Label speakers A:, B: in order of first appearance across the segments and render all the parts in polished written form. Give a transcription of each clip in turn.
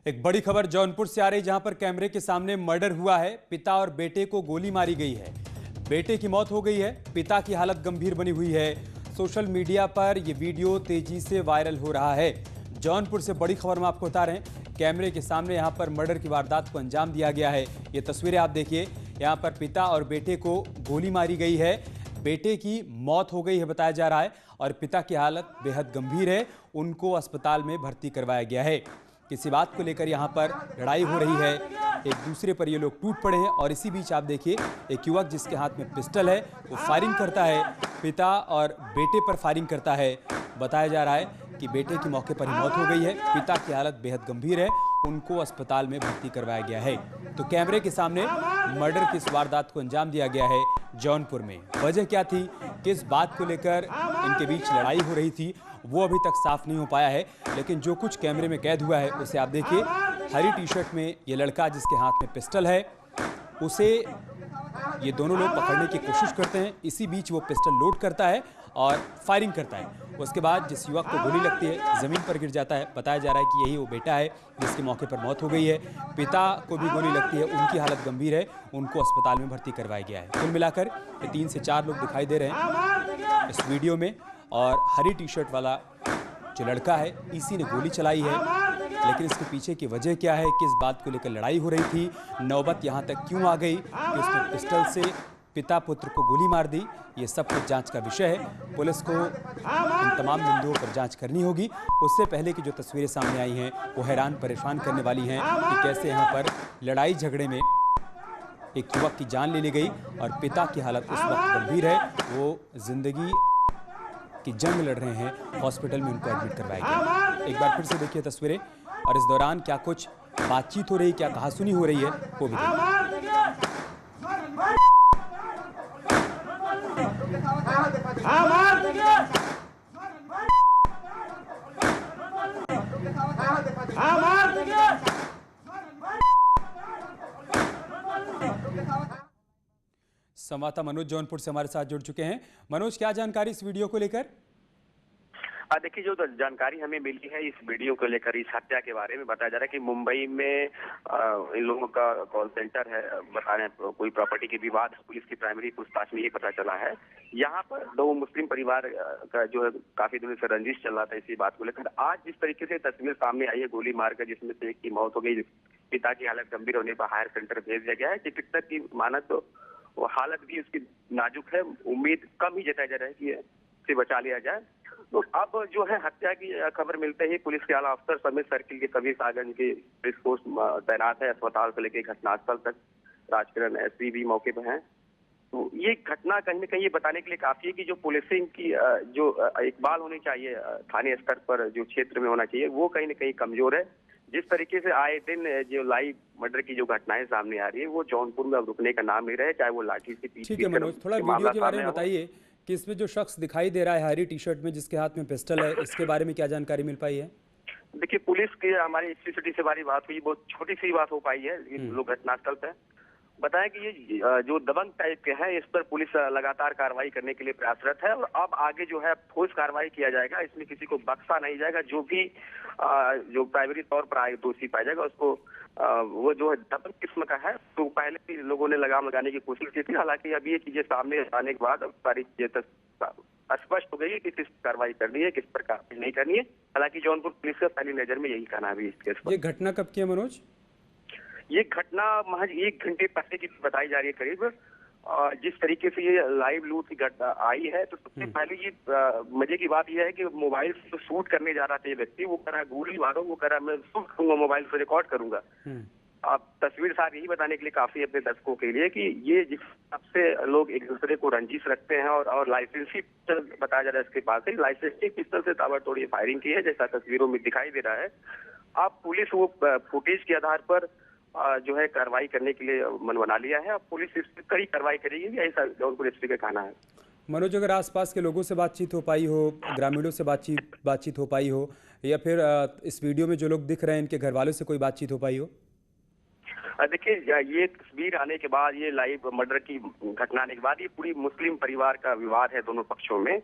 A: एक बड़ी खबर जौनपुर से आ रही, जहां पर कैमरे के सामने मर्डर हुआ है। पिता और बेटे को गोली मारी गई है। बेटे की मौत हो गई है, पिता की हालत गंभीर बनी हुई है। सोशल मीडिया पर यह वीडियो तेजी से वायरल हो रहा है। जौनपुर से बड़ी खबर हम आपको बता रहे हैं। कैमरे के सामने यहां पर मर्डर की वारदात को अंजाम दिया गया है। ये तस्वीरें आप देखिए। यहां पर पिता और बेटे को गोली मारी गई है। बेटे की मौत हो गई है बताया जा रहा है, और पिता की हालत बेहद गंभीर है। उनको अस्पताल में भर्ती करवाया गया है। किसी बात को लेकर यहाँ पर लड़ाई हो रही है। एक दूसरे पर ये लोग टूट पड़े हैं, और इसी बीच आप देखिए एक युवक जिसके हाथ में पिस्टल है वो फायरिंग करता है। पिता और बेटे पर फायरिंग करता है। बताया जा रहा है कि बेटे की मौके पर ही मौत हो गई है। पिता की हालत बेहद गंभीर है, उनको अस्पताल में भर्ती करवाया गया है। तो कैमरे के सामने मर्डर की इस वारदात को अंजाम दिया गया है जौनपुर में। वजह क्या थी, किस बात को लेकर इनके बीच लड़ाई हो रही थी, वो अभी तक साफ नहीं हो पाया है। लेकिन जो कुछ कैमरे में कैद हुआ है उसे आप देखिए। हरी टी शर्ट में ये लड़का जिसके हाथ में पिस्टल है, उसे ये दोनों लोग पकड़ने की कोशिश करते हैं। इसी बीच वो पिस्टल लोड करता है और फायरिंग करता है। उसके बाद जिस युवक को गोली लगती है ज़मीन पर गिर जाता है। बताया जा रहा है कि यही वो बेटा है जिसके मौके पर मौत हो गई है। पिता को भी गोली लगती है, उनकी हालत गंभीर है, उनको अस्पताल में भर्ती करवाया गया है। कुल मिलाकर ये 3 से 4 लोग दिखाई दे रहे हैं इस वीडियो में। और हरी टी शर्ट वाला जो लड़का है, इसी ने गोली चलाई है। लेकिन इसके पीछे की वजह क्या है, किस बात को लेकर लड़ाई हो रही थी, नौबत यहाँ तक क्यों आ गई कि उसने पिस्टल से पिता पुत्र को गोली मार दी, ये सब कुछ जांच का विषय है। पुलिस को इन तमाम बिंदुओं पर जांच करनी होगी। उससे पहले की जो तस्वीरें सामने आई हैं वो हैरान परेशान करने वाली हैं कि कैसे यहाँ पर लड़ाई झगड़े में एक युवक की जान ले ली गई, और पिता की हालत इस वक्त गंभीर है। वो जिंदगी की जंग लड़ रहे हैं, हॉस्पिटल में उनको एडमिट करवाया गया। एक बार फिर से देखिए तस्वीरें, और इस दौरान क्या कुछ बातचीत हो रही, क्या कहासुनी हो रही है, वो भी देखिए। संवाददाता मनोज जौनपुर से हमारे साथ जुड़ चुके हैं। मनोज, क्या जानकारी इस वीडियो को लेकर?
B: देखिए, जो जानकारी हमें मिली है इस वीडियो को लेकर, इस हत्या के बारे में बताया जा रहा है कि मुंबई में इन लोगों का कॉल सेंटर है। बता रहे हैं कोई प्रॉपर्टी के विवाद, पुलिस की प्राइमरी पूछताछ में ये पता चला है। यहाँ पर 2 मुस्लिम परिवार का जो है काफी दिनों से रंजिश चल रहा था इसी बात को लेकर। आज जिस तरीके से तस्वीर सामने आई है गोली मारकर, जिसमें से एक की मौत हो गई, पिता की हालत गंभीर होने पर हायर सेंटर भेज दिया गया है। चिकित्सक की माना तो वो हालत भी उसकी नाजुक है। उम्मीद कम ही जताया जा रहा है कि से बचा लिया जाए। तो अब जो है हत्या की खबर मिलते ही पुलिस के आला अफसर समेत सर्किल के सभी सार्जन की पुलिस फोर्स तैनात है। अस्पताल से लेकर घटनास्थल तक राजकिरण एसपी भी मौके पर हैं। तो ये घटना कहीं न कहीं ये बताने के लिए काफी है कि जो पुलिसिंग की जो इकबाल होनी चाहिए थाने स्तर पर, जो क्षेत्र में होना चाहिए, वो कहीं न कहीं कमजोर है। जिस तरीके से आए दिन जो लाइव मर्डर की जो घटनाएं सामने आ रही है, वो जौनपुर में अब रुकने का नाम नहीं रहे, चाहे वो लाठी से पीट।
A: ठीक है मनोज, थोड़ा वीडियो के बारे में बताइए कि इसमें जो शख्स दिखाई दे रहा है हरी टी शर्ट में, जिसके हाथ में पिस्टल है, इसके बारे में क्या जानकारी मिल पाई है?
B: देखिए, पुलिस के हमारी एसपी से हमारी बात हुई, बहुत छोटी सी बात हो पाई है। लोग घटनास्थल पे बताया कि ये जो दबंग टाइप के हैं, इस पर पुलिस लगातार कार्रवाई करने के लिए प्रयासरत है, और अब आगे जो है ठोस कार्रवाई किया जाएगा। इसमें किसी को बख्शा नहीं जाएगा। जो भी जो प्राइमरी तौर पर दोषी पाया जाएगा उसको वो जो है दबंग किस्म का है, तो पहले भी लोगों ने लगाम लगाने की कोशिश की थी। हालांकि अब ये चीजें सामने आने के बाद अब सारी चीजें स्पष्ट हो गई है कि किस कार्रवाई करनी है, किस पर कार्रवाई नहीं करनी है। हालांकि जौनपुर पुलिस का पहली नजर में यही कहना है इस केस पर।
A: ये घटना कब की है मनोज?
B: ये घटना महज 1 घंटे पहले की बताई जा रही है करीब। जिस तरीके से ये लाइव लूट की घटना आई है, तो सबसे पहले ये मजे की बात यह है कि मोबाइल से तो शूट करने जा रहा था ये व्यक्ति। वो कह रहा गोली मारो, वो कह रहा मैं शूट करूंगा, मोबाइल से रिकॉर्ड करूंगा। अब तस्वीर सारी यही बताने के लिए काफी है अपने दर्शकों के लिए कि ये जिस हिसाब से लोग एक दूसरे को रंजिश रखते हैं, और लाइसेंसी पिस्टल बताया जा रहा है इसके पास से, लाइसेंसी पिस्टल से ताबड़तोड़ ये फायरिंग की है, जैसा तस्वीरों में दिखाई दे रहा है। अब पुलिस वो फुटेज के आधार पर जो है कार्रवाई करने के लिए मन बना लिया है। अब पुलिस इस पर कड़ी कार्रवाई करेगी, ऐसा जौनपुर एसपी का कहना है।
A: मनोज, अगर आसपास के लोगों से बातचीत हो पाई हो, ग्रामीणों से बातचीत हो पाई हो, या फिर इस वीडियो में जो लोग दिख रहे हैं इनके घर वालों से कोई बातचीत हो पाई हो?
B: देखिए, ये तस्वीर आने के बाद, ये लाइव मर्डर की घटना आने के बाद, ये पूरी मुस्लिम परिवार का विवाद है दोनों पक्षों में।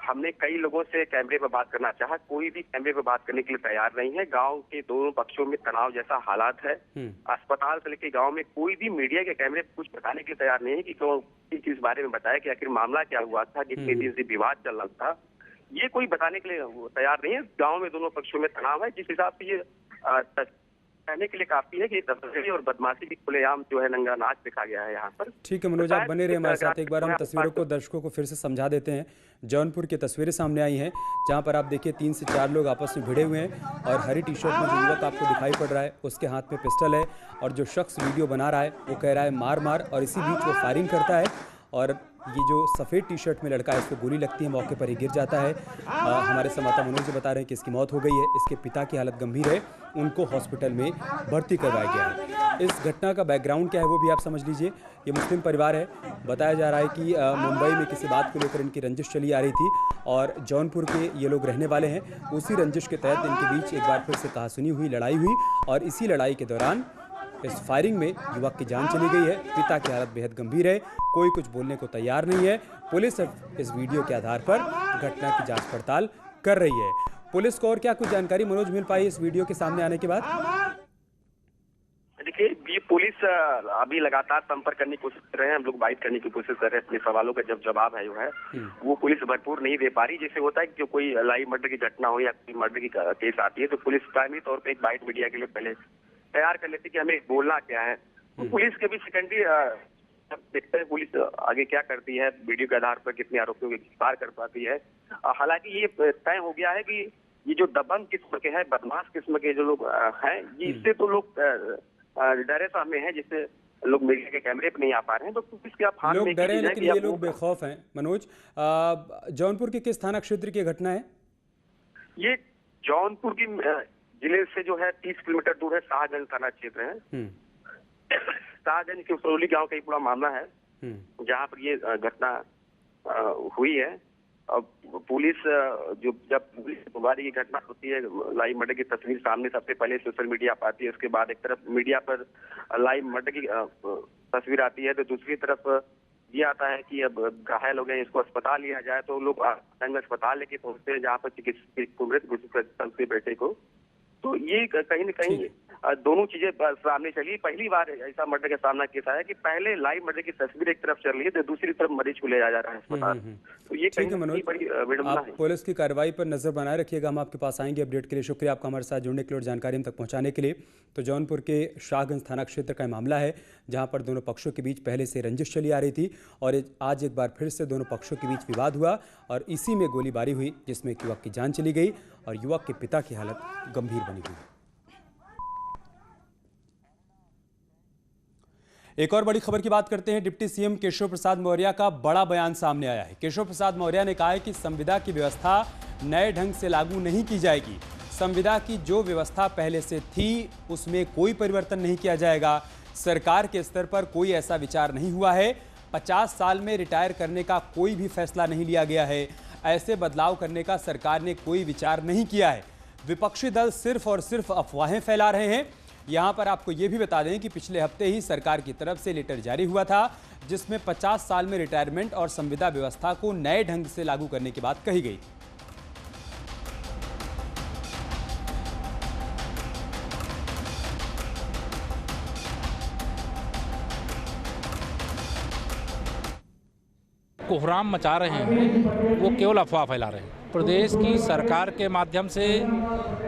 B: हमने कई लोगों से कैमरे पर बात करना चाहा, कोई भी कैमरे पर बात करने के लिए तैयार नहीं है। गांव के दोनों पक्षों में तनाव जैसा हालात है। अस्पताल से लेकर गांव में कोई भी मीडिया के कैमरे पर कुछ बताने के लिए तैयार नहीं है कि क्यों, किस बारे में बताया कि आखिर मामला क्या हुआ था, कितने दिन से विवाद चल रहा था, ये कोई बताने के लिए तैयार नहीं है। गाँव में दोनों पक्षों में तनाव है, जिस हिसाब से ये कहने के लिए काफी है कि तस्करी और बदमाशी की खुलेआम जो है नंगा नाच दिखा गया है यहाँ पर।
A: ठीक है मनोज, आप बने रहे हमारे साथ। एक बार हम तस्वीरों को दर्शकों को फिर से समझा देते हैं। जौनपुर की तस्वीरें सामने आई हैं, जहां पर आप देखिए 3 से 4 लोग आपस में भिड़े हुए हैं और हरी टी शर्ट में जो युवक आपको दिखाई पड़ रहा है उसके हाथ में पिस्टल है और जो शख्स वीडियो बना रहा है वो कह रहा है मार मार, और इसी बीच वो फायरिंग करता है और ये जो सफ़ेद टी शर्ट में लड़का है इसको गोली लगती है, मौके पर ही गिर जाता है। हमारे संवाददाता मनोज जी बता रहे हैं कि इसकी मौत हो गई है। इसके पिता की हालत गंभीर है, उनको हॉस्पिटल में भर्ती करवाया गया है। इस घटना का बैकग्राउंड क्या है वो भी आप समझ लीजिए। ये मुस्लिम परिवार है, बताया जा रहा है कि मुंबई में किसी बात को लेकर इनकी रंजिश चली आ रही थी और जौनपुर के ये लोग रहने वाले हैं। उसी रंजिश के तहत इनके बीच एक बार फिर से कहासुनी हुई, लड़ाई हुई और इसी लड़ाई के दौरान इस फायरिंग में युवक की जान चली गई है। पिता की हालत बेहद गंभीर है, कोई कुछ बोलने को तैयार नहीं है। पुलिस इस वीडियो के आधार पर घटना की जांच पड़ताल कर रही है। पुलिस को और क्या कुछ जानकारी मनोज मिल पाई इस वीडियो के सामने आने के बाद?
B: देखिए, ये पुलिस अभी लगातार संपर्क करने की कोशिश कर रहे हैं, हम लोग बात करने की कोशिश कर रहे हैं। अपने सवालों का जब जवाब है जो है वो पुलिस भरपूर नहीं दे पा रही। जैसे होता है कि कोई लाइव मर्डर की घटना हो या कोई मर्डर की केस आती है तो पुलिस प्राइमरी तौर पर एक बाइट मीडिया के लिए पहले तैयार कर लेती कि हमें बोलना क्या है। तो पुलिस के भी सेकेंडरी देखते हैं पुलिस आगे क्या करती है, वीडियो के आधार पर कितने आरोपियों को गिरफ्तार कर पाती है। हालांकि ये तय हो गया है कि ये जो दबंग किस्म के हैं, बदमाश किस्म के जो लोग हैं, ये इससे तो लोग डरे सामने हैं, जिससे लोग मीडिया के कैमरे पे नहीं आ पा रहे हैं। तो पुलिस के आप
A: लोग डरे हैं, लेकिन ये लोग बेखौफ हैं। मनोज, जौनपुर के किस थाना क्षेत्र की घटना है? ये
B: जौनपुर की जिले से जो है 30 किलोमीटर दूर है, शाहगंज थाना क्षेत्र है। शाहगंज के उसरौली गांव का ही पूरा मामला है जहां पर ये घटना हुई है। अब पुलिस जब पुलिस दोबारा की घटना होती है, लाइव मर्डर की तस्वीर सामने सबसे पहले सोशल मीडिया पर आती है, उसके बाद एक तरफ मीडिया पर लाइव मर्डर की तस्वीर आती है तो दूसरी तरफ ये आता है कि अब घायल हो गए, इसको अस्पताल लिया जाए। तो लोग अस्पताल लेके पहुंचते हैं जहाँ पर चिकित्सक मृत घोषित के बेटे को। तो ये कहीं न कहीं दोनों चीजें सामने चली। पहली बार ऐसा मर्डर का सामना किया है कि पहले लाइव मर्डर की तस्वीर एक तरफ चल रही है तो दूसरी तरफ मरीज को ले जाया जा रहा है अस्पताल। तो ये
A: ठीक है मनोज, आप पुलिस की कार्रवाई पर नजर बनाए रखिएगा। हम आपके पास आएंगे अपडेट के लिए। शुक्रिया आपका हमारे साथ जुड़ने के लिए और जानकारी हम तक पहुंचाने के लिए। तो जौनपुर के शाहगंज थाना क्षेत्र का मामला है जहां पर दोनों पक्षों के बीच पहले से रंजिश चली आ रही थी और आज एक बार फिर से दोनों पक्षों के बीच विवाद हुआ और इसी में गोलीबारी हुई जिसमें एक युवक की जान चली गई और युवक के पिता की हालत गंभीर बनी हुई है। एक और बड़ी खबर की बात करते हैं। डिप्टी सीएम केशव प्रसाद मौर्य का बड़ा बयान सामने आया है। केशव प्रसाद मौर्य ने कहा है कि संविदा की व्यवस्था नए ढंग से लागू नहीं की जाएगी। संविदा की जो व्यवस्था पहले से थी उसमें कोई परिवर्तन नहीं किया जाएगा। सरकार के स्तर पर कोई ऐसा विचार नहीं हुआ है। 50 साल में रिटायर करने का कोई भी फैसला नहीं लिया गया है। ऐसे बदलाव करने का सरकार ने कोई विचार नहीं किया है। विपक्षी दल सिर्फ और सिर्फ अफवाहें फैला रहे हैं। यहां पर आपको यह भी बता दें कि पिछले हफ्ते ही सरकार की तरफ से लेटर जारी हुआ था जिसमें 50 साल में रिटायरमेंट और संविदा व्यवस्था को नए ढंग से लागू करने की बात कही गई।
C: कोहराम मचा रहे हैं वो केवल अफवाह फैला रहे हैं। प्रदेश की सरकार के माध्यम से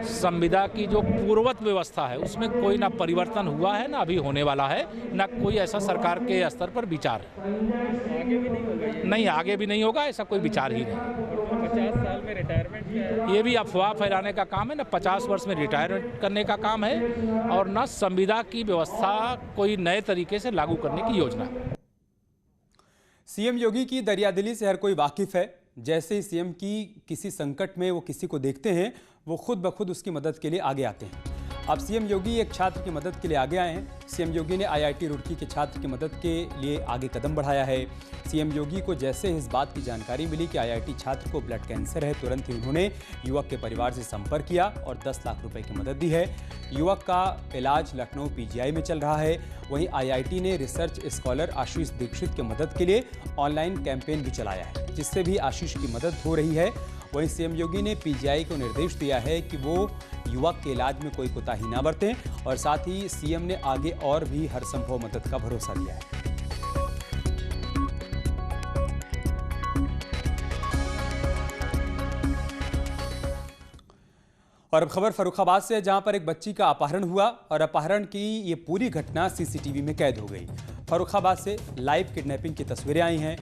C: संविदा की जो पूर्ववत व्यवस्था है उसमें कोई ना परिवर्तन हुआ है, ना अभी होने वाला है, ना कोई ऐसा सरकार के स्तर पर विचार है। आगे भी नहीं होगा नहीं, आगे भी नहीं होगा, ऐसा कोई विचार ही नहीं।
D: 50 साल में रिटायरमेंट
C: ये भी अफवाह फैलाने का काम है। ना 50 वर्ष में रिटायरमेंट करने का काम है और ना संविदा की व्यवस्था कोई नए तरीके से लागू करने की योजना है।
A: सीएम योगी की दरियादिली से हर कोई वाकिफ है। जैसे ही सीएम की किसी संकट में वो किसी को देखते हैं वो खुद ब खुद उसकी मदद के लिए आगे आते हैं। अब सीएम योगी एक छात्र की मदद के लिए आगे आए हैं। सीएम योगी ने आईआईटी रुड़की के छात्र की मदद के लिए आगे कदम बढ़ाया है। सीएम योगी को जैसे इस बात की जानकारी मिली कि आईआईटी छात्र को ब्लड कैंसर है, तुरंत ही उन्होंने युवक के परिवार से संपर्क किया और 10 लाख रुपए की मदद दी है। युवक का इलाज लखनऊ पीजीआई में चल रहा है। वहीं आईआईटी ने रिसर्च स्कॉलर आशीष दीक्षित की मदद के लिए ऑनलाइन कैंपेन भी चलाया है, जिससे भी आशीष की मदद हो रही है। वहीं सीएम योगी ने पीजीआई को निर्देश दिया है कि वो युवक के इलाज में कोई कोताही ना बरतें और साथ ही सीएम ने आगे और भी हर संभव मदद का भरोसा दिया है। और अब खबर फर्रुखाबाद से है, जहां पर एक बच्ची का अपहरण हुआ और अपहरण की ये पूरी घटना सीसीटीवी में कैद हो गई। फर्रुखाबाद से लाइव किडनैपिंग की तस्वीरें आई हैं।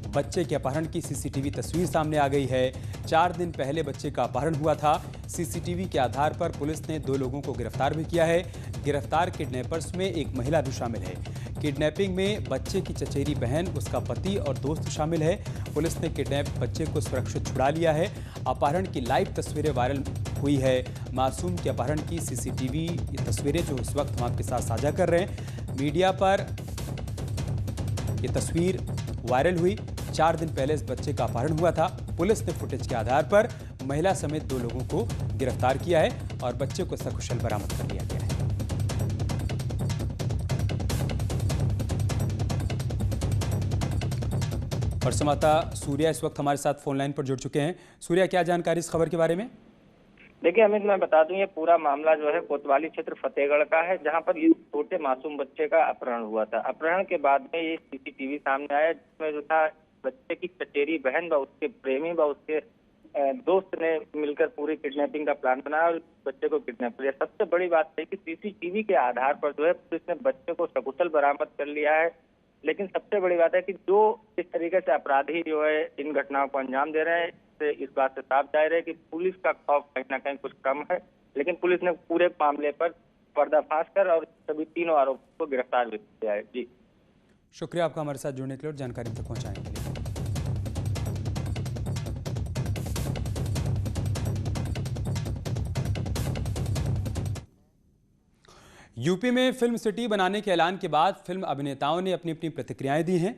A: बच्चे के अपहरण की सीसीटीवी तस्वीर सामने आ गई है। 4 दिन पहले बच्चे का अपहरण हुआ था। सीसीटीवी के आधार पर पुलिस ने 2 लोगों को गिरफ्तार भी किया है। गिरफ्तार किडनैपर्स में एक महिला भी शामिल है। किडनैपिंग में बच्चे की चचेरी बहन, उसका पति और दोस्त शामिल है। पुलिस ने किडनैप बच्चे को सुरक्षित छुड़ा लिया है। अपहरण की लाइव तस्वीरें वायरल हुई है। मासूम के अपहरण की सीसीटीवी तस्वीरें जो इस वक्त हम आपके साथ साझा कर रहे हैं, मीडिया पर ये तस्वीर वायरल हुई। 4 दिन पहले इस बच्चे का अपहरण हुआ था। पुलिस ने फुटेज के आधार पर महिला समेत 2 लोगों को गिरफ्तार किया है और बच्चे को सकुशल बरामद कर लिया गया है। और संवाददाता सूर्या इस वक्त हमारे साथ फोन लाइन पर जुड़ चुके हैं। सूर्या, क्या जानकारी इस खबर के बारे में?
D: देखिए अमित, मैं बता दूं, ये पूरा मामला जो है कोतवाली क्षेत्र फतेहगढ़ का है, जहां पर ये छोटे मासूम बच्चे का अपहरण हुआ था। अपहरण के बाद में ये सीसीटीवी सामने आया, जिसमें जो था बच्चे की चचेरी बहन व उसके प्रेमी व उसके दोस्त ने मिलकर पूरी किडनैपिंग का प्लान बनाया और बच्चे को किडनैप किया। सबसे बड़ी बात है कि सीसीटीवी के आधार पर जो है पुलिस ने बच्चे को सकुशल बरामद कर लिया है। लेकिन सबसे बड़ी बात है कि जो इस तरीके से अपराधी जो है इन घटनाओं को अंजाम दे रहे हैं, इस बात से साफ जाहिर है कि पुलिस का खौफ कहीं ना कहीं कुछ कम है। लेकिन पुलिस ने पूरे मामले पर पर्दाफाश कर और सभी 3 आरोपियों को गिरफ्तार भी किया है। जी
A: शुक्रिया आपका हमारे साथ जुड़ने के लिए और जानकारी तक पहुंचाने के लिए। यूपी में फिल्म सिटी बनाने के ऐलान के बाद फिल्म अभिनेताओं ने अपनी अपनी प्रतिक्रियाएं दी हैं।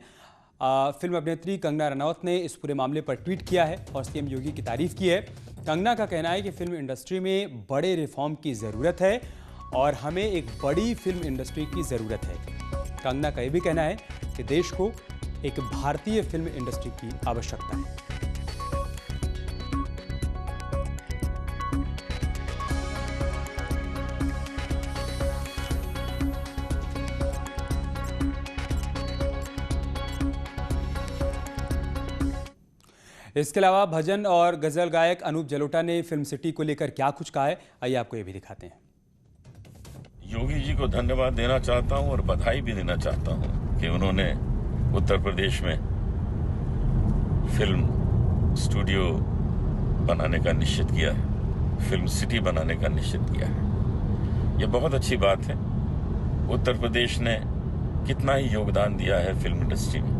A: फिल्म अभिनेत्री कंगना रनौत ने इस पूरे मामले पर ट्वीट किया है और सीएम योगी की तारीफ की है। कंगना का कहना है कि फिल्म इंडस्ट्री में बड़े रिफॉर्म की ज़रूरत है और हमें एक बड़ी फिल्म इंडस्ट्री की ज़रूरत है। कंगना का यह भी कहना है कि देश को एक भारतीय फिल्म इंडस्ट्री की आवश्यकता है। इसके अलावा भजन और गजल गायक अनूप जलोटा ने फिल्म सिटी को लेकर क्या कुछ कहा है, आइए आपको ये भी दिखाते हैं।
E: योगी जी को धन्यवाद देना चाहता हूं और बधाई भी देना चाहता हूं कि उन्होंने उत्तर प्रदेश में फिल्म स्टूडियो बनाने का निश्चित किया है, फिल्म सिटी बनाने का निश्चित किया है। ये बहुत अच्छी बात है। उत्तर प्रदेश ने कितना ही योगदान दिया है फिल्म इंडस्ट्री में,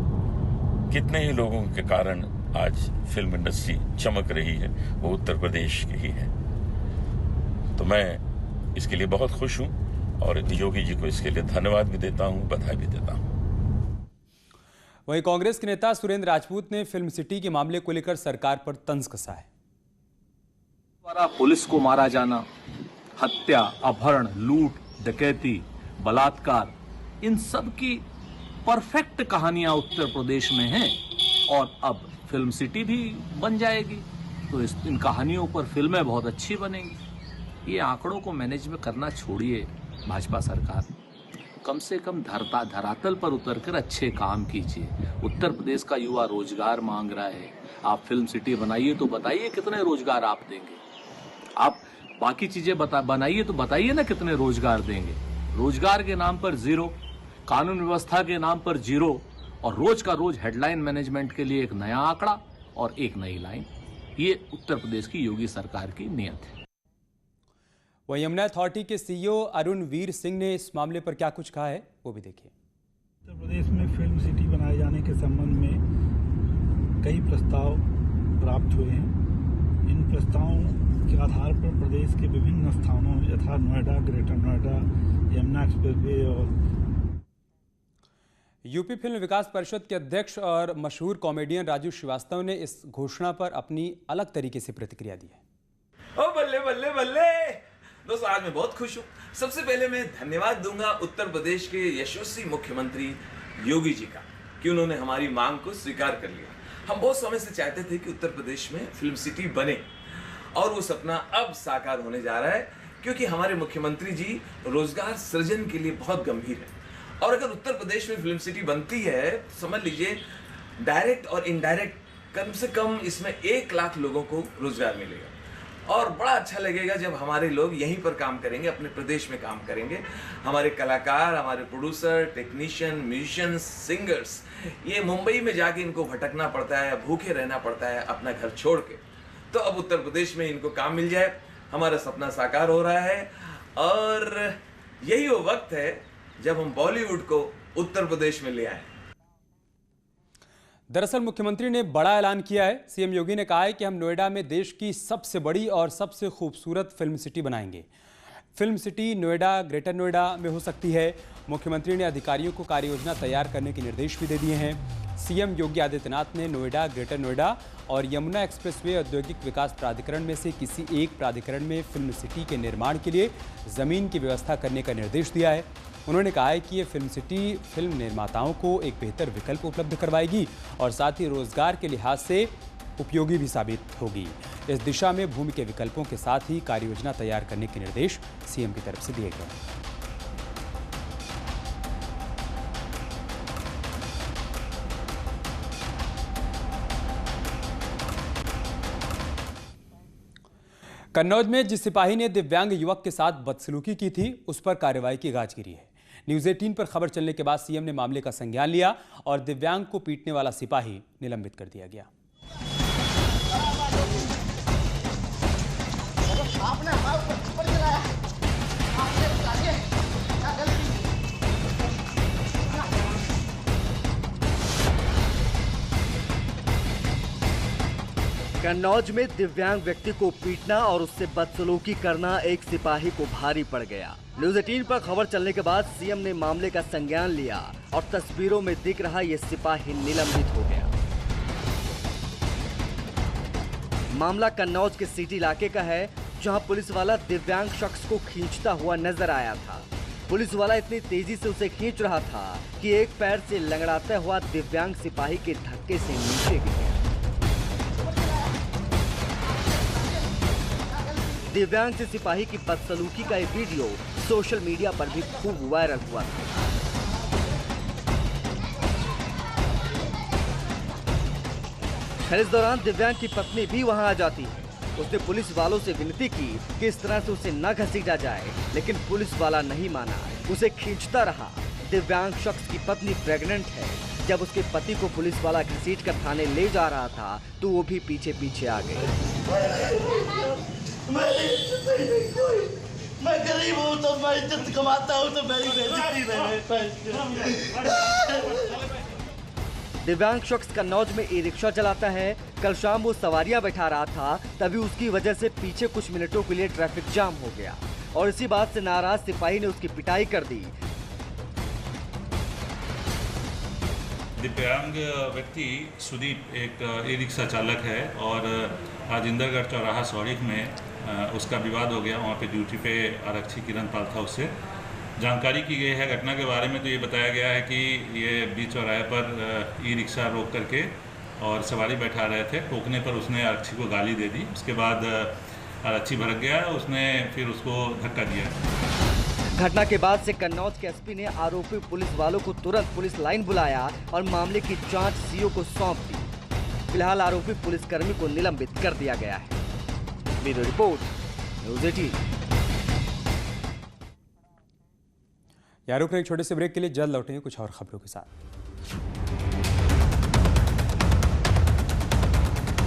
E: कितने ही लोगों के कारण आज फिल्म इंडस्ट्री चमक रही है, वो उत्तर प्रदेश की ही है। तो मैं इसके लिए बहुत खुश हूं और योगी जी को इसके लिए धन्यवाद भी देता हूं, बधाई भी देता हूं।
A: वहीं कांग्रेस के नेता सुरेंद्र राजपूत ने फिल्म सिटी के मामले को लेकर सरकार पर तंज कसा है।
F: द्वारा पुलिस को मारा जाना, हत्या, अपहरण, लूट, डकैती, बलात्कार, इन सब की परफेक्ट कहानियां उत्तर प्रदेश में हैं और अब फिल्म सिटी भी बन जाएगी तो इन कहानियों पर फिल्में बहुत अच्छी बनेंगी। ये आंकड़ों को मैनेज में करना छोड़िए भाजपा सरकार, कम से कम धरातल पर उतरकर अच्छे काम कीजिए। उत्तर प्रदेश का युवा रोजगार मांग रहा है, आप फिल्म सिटी बनाइए तो बताइए कितने रोजगार आप देंगे। आप बाकी चीजें बनाइए तो बताइए ना कितने रोजगार देंगे। रोजगार के नाम पर जीरो, कानून व्यवस्था के नाम पर जीरो और रोज का रोज हेडलाइन मैनेजमेंट के लिए एक नया आंकड़ा और एक नई लाइन। ये उत्तर प्रदेश की योगी सरकार की नीयत है।
A: वहीं यमुना अथॉरिटी के सीईओ अरुण वीर सिंह ने इस मामले पर क्या कुछ कहा है, वो भी देखिए।
G: उत्तर प्रदेश में फिल्म सिटी बनाए जाने के संबंध में कई प्रस्ताव प्राप्त हुए हैं। इन प्रस्तावों के आधार पर प्रदेश के विभिन्न स्थानों यथा नोएडा, ग्रेटर नोएडा, यमुना एक्सप्रेसवे और
A: यूपी फिल्म विकास परिषद के अध्यक्ष और मशहूर कॉमेडियन राजू श्रीवास्तव ने इस घोषणा पर अपनी अलग तरीके से प्रतिक्रिया दी है।
H: ओ बल्ले बल्ले बल्ले दोस्तों, आज मैं बहुत खुश हूँ। सबसे पहले मैं धन्यवाद दूंगा उत्तर प्रदेश के यशस्वी मुख्यमंत्री योगी जी का कि उन्होंने हमारी मांग को स्वीकार कर लिया। हम बहुत समय से चाहते थे कि उत्तर प्रदेश में फिल्म सिटी बने और वो सपना अब साकार होने जा रहा है, क्योंकि हमारे मुख्यमंत्री जी रोजगार सृजन के लिए बहुत गंभीर है। और अगर उत्तर प्रदेश में फिल्म सिटी बनती है, समझ लीजिए डायरेक्ट और इनडायरेक्ट कम से कम इसमें 1 लाख लोगों को रोजगार मिलेगा। और बड़ा अच्छा लगेगा जब हमारे लोग यहीं पर काम करेंगे, अपने प्रदेश में काम करेंगे। हमारे कलाकार, हमारे प्रोड्यूसर, टेक्नीशियन, म्यूजिशियंस, सिंगर्स, ये मुंबई में जाके इनको भटकना पड़ता है, भूखे रहना पड़ता है अपना घर छोड़ के। तो अब उत्तर प्रदेश में इनको काम मिल जाए, हमारा सपना साकार हो रहा है। और यही वो वक्त है जब हम बॉलीवुड को उत्तर प्रदेश में ले आए।
A: दरअसल मुख्यमंत्री ने बड़ा ऐलान किया है। सीएम योगी ने कहा है कि हम नोएडा में देश की सबसे बड़ी और सबसे खूबसूरत फिल्म सिटी बनाएंगे। Film city Noida, greater Noida में हो सकती है। मुख्यमंत्री ने अधिकारियों को कार्य योजना तैयार करने के निर्देश भी दे दिए हैं। सीएम योगी आदित्यनाथ ने नोएडा, ग्रेटर नोएडा और यमुना एक्सप्रेसवे औद्योगिक विकास प्राधिकरण में से किसी एक प्राधिकरण में फिल्म सिटी के निर्माण के लिए जमीन की व्यवस्था करने का निर्देश दिया है। उन्होंने कहा है कि ये फिल्म सिटी फिल्म निर्माताओं को एक बेहतर विकल्प उपलब्ध करवाएगी और साथ ही रोजगार के लिहाज से उपयोगी भी साबित होगी। इस दिशा में भूमि के विकल्पों के साथ ही कार्य योजना तैयार करने के निर्देश सीएम की तरफ से दिए गए हैं। कन्नौज में जिस सिपाही ने दिव्यांग युवक के साथ बदसलूकी की थी, उस पर कार्रवाई की गाजगिरी है। न्यूज़ 18 पर खबर चलने के बाद सीएम ने मामले का संज्ञान लिया और दिव्यांग को पीटने वाला सिपाही निलंबित कर दिया गया।
I: कन्नौज में दिव्यांग व्यक्ति को पीटना और उससे बदसलूकी करना एक सिपाही को भारी पड़ गया। न्यूज़ 18 पर खबर चलने के बाद सीएम ने मामले का संज्ञान लिया और तस्वीरों में दिख रहा ये सिपाही निलंबित हो गया। मामला कन्नौज के सिटी इलाके का है, जहां पुलिस वाला दिव्यांग शख्स को खींचता हुआ नजर आया था। पुलिस वाला इतनी तेजी से उसे खींच रहा था कि एक पैर से लंगड़ाता हुआ दिव्यांग सिपाही के धक्के से नीचे गिर गया। दिव्यांग से सिपाही की बदसलूकी का एक वीडियो सोशल मीडिया पर भी खूब वायरल हुआ था। इस दौरान दिव्यांग की पत्नी भी वहां आ जाती है। उसने पुलिस वालों से विनती की कि इस तरह से उसे न घसीटा जाए, लेकिन पुलिस वाला नहीं माना, उसे खींचता रहा। दिव्यांग शख्स की पत्नी प्रेग्नेंट है। जब उसके पति को पुलिस वाला घसीट कर थाने ले जा रहा था तो वो भी पीछे पीछे आ गई।
J: मैं गरीब हूँ तो मैं इज्जत कमाता हूँ तो मेरी बेइज्जती रहे।
I: दिव्यांग शख्स कन्नौज में ई रिक्शा चलाता है। कल शाम वो सवारियां बैठा रहा था, तभी उसकी वजह से पीछे कुछ मिनटों के लिए ट्रैफिक जाम हो गया और इसी बात से नाराज सिपाही ने उसकी पिटाई कर दी।
K: दिव्यांग व्यक्ति सुदीप एक ई रिक्शा चालक है और आज इंदरगढ़ चौराहा सौरिक में उसका विवाद हो गया। वहाँ पे ड्यूटी पे आरक्षी किरण पाल था, उससे जानकारी की गई है घटना के बारे में। तो ये बताया गया है कि ये बीच चौराहे पर ई रिक्शा रोक करके और सवारी बैठा रहे थे। टोकने पर उसने आरक्षी को गाली दे दी। उसके बाद आरक्षी भड़क गया, उसने फिर उसको धक्का दिया।
I: घटना के बाद से कन्नौज के एसपी ने आरोपी पुलिस वालों को तुरंत पुलिस लाइन बुलाया और मामले की जांच सीओ को सौंप दी। फिलहाल आरोपी पुलिसकर्मी को निलंबित कर दिया गया है। Bureau report, news 18।
A: यार रुक रहे एक छोटे से ब्रेक के लिए, जल्द लौटेंगे कुछ और खबरों के साथ।